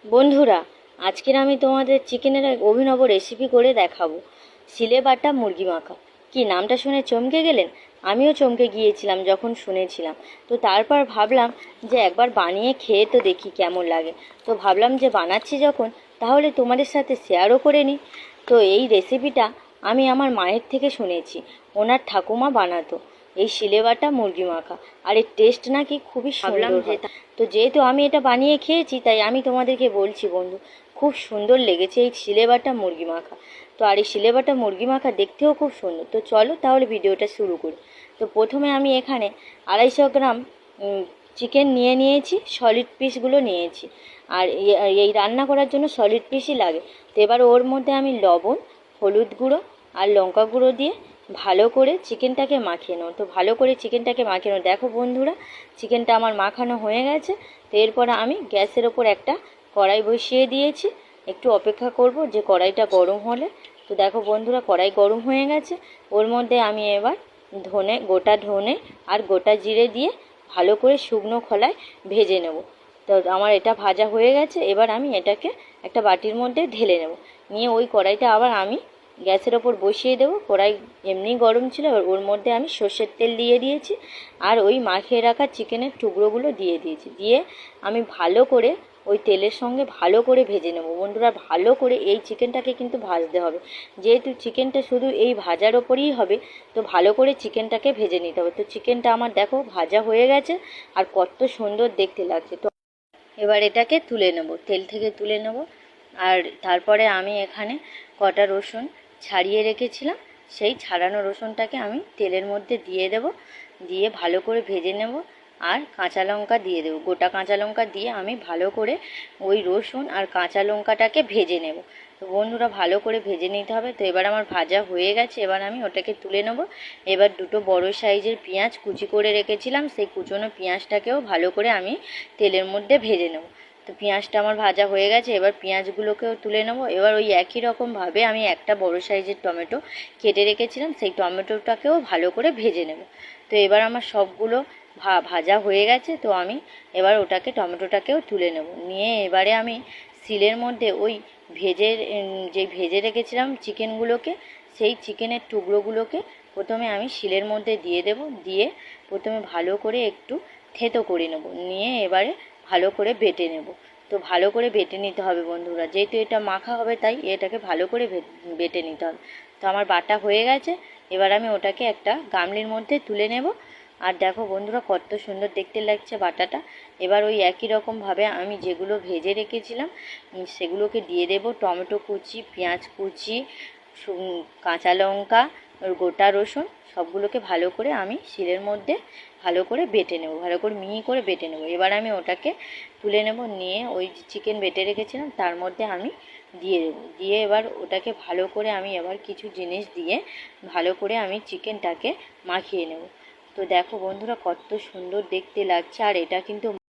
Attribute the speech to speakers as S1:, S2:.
S1: বন্ধুরা, আজকের আমি তোমাদের চিকেনের এক অভিনব রেসিপি করে দেখাবো। সিলে বাটা মুরগি মাখা। কি নামটা শুনে চমকে গেলেন? আমিও চমকে গিয়েছিলাম যখন শুনেছিলাম। তো তারপর ভাবলাম যে একবার বানিয়ে খেয়ে তো দেখি কেমন লাগে। তো ভাবলাম যে বানাচ্ছি যখন, তাহলে তোমাদের সাথে শেয়ারও করে নিই। তো এই রেসিপিটা আমি আমার মায়ের থেকে শুনেছি। ওনার ঠাকুমা বানাতো এই সিলে বাটা মুরগি মাখা, আর এর টেস্ট নাকি খুবই সুন্দর হয়। তো যেহেতু আমি এটা বানিয়ে খেয়েছি, তাই আমি তোমাদেরকে বলছি বন্ধু, খুব সুন্দর লেগেছে এই সিলেবাটা মুরগি মাখা। তো আর এই সিলেবাটা মুরগি মাখা দেখতেও খুব সুন্দর। তো চলো তাহলে ভিডিওটা শুরু করি। তো প্রথমে আমি এখানে 250 গ্রাম চিকেন নিয়েছি, সলিড পিসগুলো নিয়েছি। আর এই রান্না করার জন্য সলিড পিসই লাগে। তো এবার ওর মধ্যে আমি লবণ, হলুদ গুঁড়ো আর লঙ্কা গুঁড়ো দিয়ে ভালো করে চিকেনটাকে মাখিয়ে নেব। তো ভালো করে চিকেনটাকে মাখিয়ে নেব। দেখো বন্ধুরা, চিকেনটা আমার মাখানো হয়ে গেছে। তো এরপরে আমি গ্যাসের ওপর একটা কড়াই বসিয়ে দিয়েছি। একটু অপেক্ষা করব যে কড়াইটা গরম হলে। তো দেখো বন্ধুরা, কড়াই গরম হয়ে গেছে। ওর মধ্যে আমি এবার গোটা ধনে আর গোটা জিরে দিয়ে ভালো করে শুকনো খোলায় ভেজে নেব। তো আমার এটা ভাজা হয়ে গেছে। এবার আমি এটাকে একটা বাটির মধ্যে ঢেলে নেব। নিয়ে ওই কড়াইটা আবার আমি গ্যাসের ওপর বসিয়ে দেবো। কড়াই এমনি গরম ছিল, ওর মধ্যে আমি সর্ষের তেল দিয়ে দিয়েছি আর ওই মাখিয়ে রাখা চিকেনের টুকরোগুলো দিয়ে দিয়েছি। দিয়ে আমি ভালো করে ওই তেলের সঙ্গে ভালো করে ভেজে নেব। বন্ধুরা, ভালো করে এই চিকেনটাকে কিন্তু ভাজতে হবে। যেহেতু চিকেনটা শুধু এই ভাজার ওপরই হবে, তো ভালো করে চিকেনটাকে ভেজে নিতে হবে। তো চিকেনটা আমার দেখো ভাজা হয়ে গেছে আর কত সুন্দর দেখতে লাগছে। তো এবার এটাকে তুলে নেব, তেল থেকে তুলে নেব। আর তারপরে আমি এখানে কটা রসুন ছাড়িয়ে রেখেছিলাম, সেই ছাড়ানো রসুনটাকে আমি তেলের মধ্যে দিয়ে দেব। দিয়ে ভালো করে ভেজে নেব। আর কাঁচা লঙ্কা দিয়ে দেবো, গোটা কাঁচা লঙ্কা দিয়ে আমি ভালো করে ওই রসুন আর কাঁচা লঙ্কাটাকে ভেজে নেব। তো বন্ধুরা, ভালো করে ভেজে নিতে হবে। তো এবার আমার ভাজা হয়ে গেছে, এবার আমি ওটাকে তুলে নেব। এবার দুটো বড় সাইজের পেঁয়াজ কুচি করে রেখেছিলাম, সেই কুচনো পেঁয়াজটাকেও ভালো করে আমি তেলের মধ্যে ভেজে নেব। তো পেঁয়াজটা আমার ভাজা হয়ে গেছে, এবার পেঁয়াজগুলোকেও তুলে নেব। এবার ওই একই রকমভাবে আমি একটা বড় সাইজের টমেটো কেটে রেখেছিলাম, সেই টমেটোটাকেও ভালো করে ভেজে নেব। তো এবার আমার সবগুলো ভাজা হয়ে গেছে। তো আমি এবার ওটাকে টমেটোটাকেও তুলে নেব। নিয়ে এবারে আমি শিলের মধ্যে ওই ভেজে রেখেছিলাম চিকেনগুলোকে, সেই চিকেনের টুকরোগুলোকে প্রথমে আমি শিলের মধ্যে দিয়ে দেব। দিয়ে প্রথমে ভালো করে একটু থেতো করে নেব। নিয়ে এবারে ভালো করে বেটে নেব। তো ভালো করে বেটে নিতে হবে বন্ধুরা, যেহেতু এটা মাখা হবে তাই এটাকে ভালো করে বেটে নিতে হবে। তো আমার বাটা হয়ে গেছে। এবার আমি ওটাকে একটা গামলির মধ্যে তুলে নেব। আর দেখো বন্ধুরা, কত সুন্দর দেখতে লাগছে বাটাটা। এবার ওই একই রকমভাবে আমি যেগুলো ভেজে রেখেছিলাম সেগুলোকে দিয়ে দেব। টমেটো কুচি, পেঁয়াজ কুচি, কাঁচা লঙ্কা, গোটা রসুন সবগুলোকে ভালো করে আমি শিলের মধ্যে ভালো করে বেটে নেব, ভালো করে মিহি করে বেটে নেব। এবার আমি ওটাকে তুলে নেব। নিয়ে ওই চিকেন বেটে রেখেছিলাম তার মধ্যে আমি দিয়ে দেবো। দিয়ে এবার ওটাকে ভালো করে আমি এবার কিছু জিনিস দিয়ে ভালো করে আমি চিকেনটাকে মাখিয়ে নেব। তো দেখো বন্ধুরা, কত সুন্দর দেখতে লাগছে। আর এটা কিন্তু